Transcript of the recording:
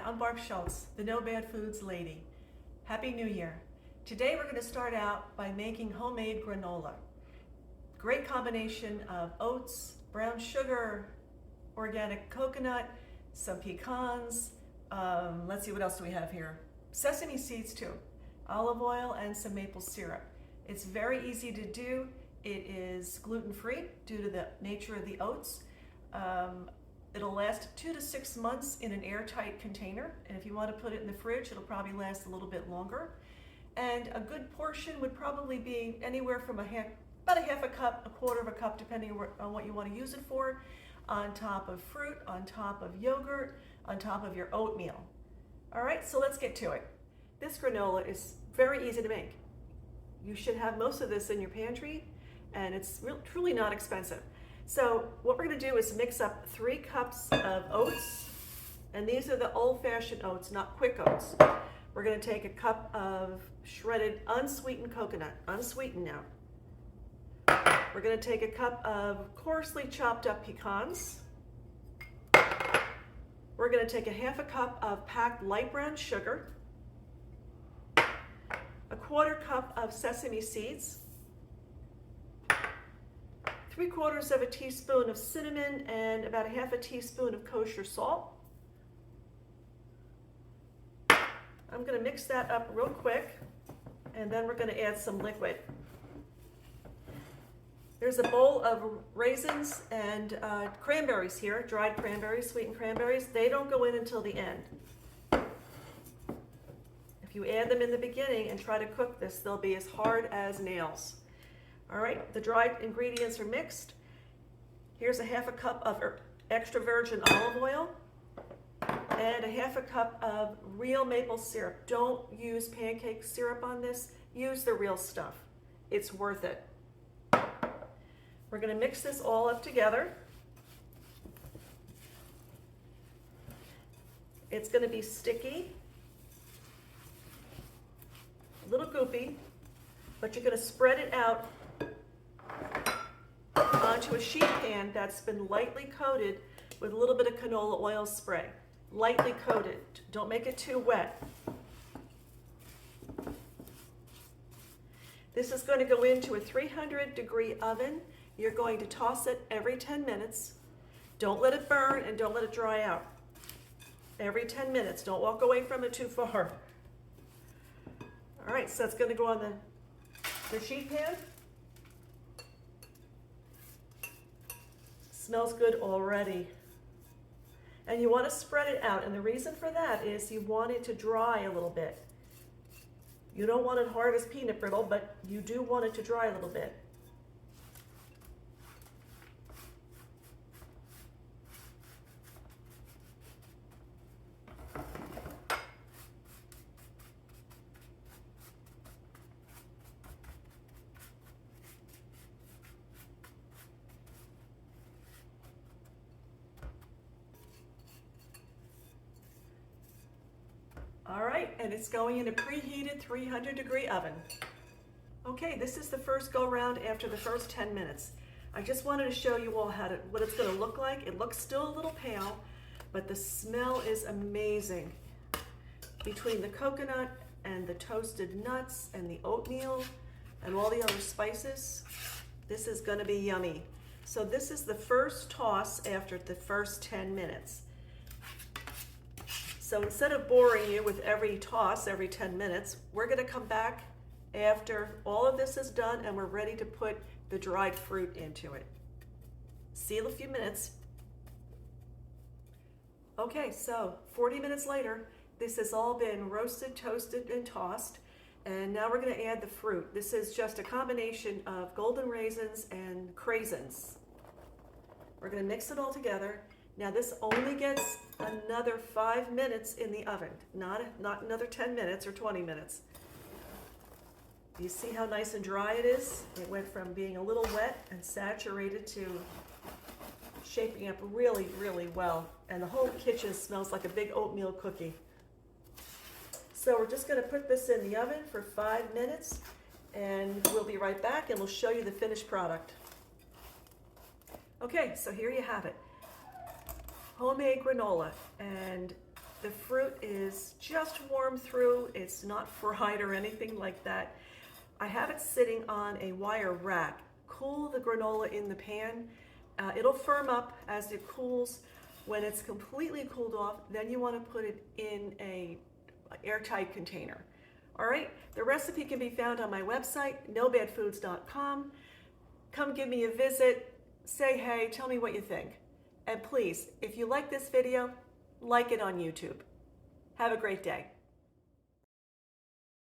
I'm Barb Schultz, the No Bad Foods lady. Happy New Year. Today we're going to start out by making homemade granola. Great combination of oats, brown sugar, organic coconut, some pecans, let's see what else do we have here. Sesame seeds too, olive oil and some maple syrup. It's very easy to do. It is gluten-free due to the nature of the oats. It'll last 2 to 6 months in an airtight container, and if you want to put it in the fridge, it'll probably last a little bit longer. And a good portion would probably be anywhere from about a half a cup, a quarter of a cup, depending on what you want to use it for, on top of fruit, on top of yogurt, on top of your oatmeal. All right, so let's get to it. This granola is very easy to make. You should have most of this in your pantry, and it's truly not expensive. So what we're going to do is mix up 3 cups of oats, and these are the old-fashioned oats, not quick oats. We're going to take a cup of shredded unsweetened coconut, unsweetened now. We're going to take a cup of coarsely chopped up pecans. We're going to take a half a cup of packed light brown sugar, a quarter cup of sesame seeds, 3/4 of a teaspoon of cinnamon, and about a half a teaspoon of kosher salt. I'm going to mix that up real quick, and then we're going to add some liquid. There's a bowl of raisins and cranberries here, dried cranberries, sweetened cranberries. They don't go in until the end. If you add them in the beginning and try to cook this, they'll be as hard as nails. All right, the dried ingredients are mixed. Here's a half a cup of extra virgin olive oil and a half a cup of real maple syrup. Don't use pancake syrup on this. Use the real stuff. It's worth it. We're going to mix this all up together. It's going to be sticky, a little goopy, but you're going to spread it out onto a sheet pan that's been lightly coated with a little bit of canola oil spray. Lightly coated. Don't make it too wet. This is going to go into a 300-degree oven. You're going to toss it every 10 minutes. Don't let it burn and don't let it dry out. Every 10 minutes. Don't walk away from it too far. All right, so it's going to go on the sheet pan. Smells good already. And you want to spread it out, and the reason for that is you want it to dry a little bit. You don't want it hard as peanut brittle, but you do want it to dry a little bit. All right, and it's going in a preheated 300-degree oven. Okay, this is the first go round after the first 10 minutes. I just wanted to show you all what it's going to look like. It looks still a little pale, but the smell is amazing. Between the coconut and the toasted nuts and the oatmeal and all the other spices, this is going to be yummy. So this is the first toss after the first 10 minutes. So instead of boring you with every toss every 10 minutes, we're going to come back after all of this is done and we're ready to put the dried fruit into it. See you in a few minutes. Okay, so 40 minutes later, this has all been roasted, toasted, and tossed. And now we're going to add the fruit. This is just a combination of golden raisins and craisins. We're going to mix it all together. Now this only gets another 5 minutes in the oven, not another 10 minutes or 20 minutes. You see how nice and dry it is? It went from being a little wet and saturated to shaping up really, really well. And the whole kitchen smells like a big oatmeal cookie. So we're just going to put this in the oven for 5 minutes, and we'll be right back and we'll show you the finished product. Okay, so here you have it. Homemade granola, and the fruit is just warm through. It's not fried or anything like that. I have it sitting on a wire rack. Cool the granola in the pan. It'll firm up as it cools. When it's completely cooled off, then you want to put it in a airtight container. All right, the recipe can be found on my website, nobadfoods.com. Come give me a visit, say hey, tell me what you think. And please, if you like this video, like it on YouTube. Have a great day.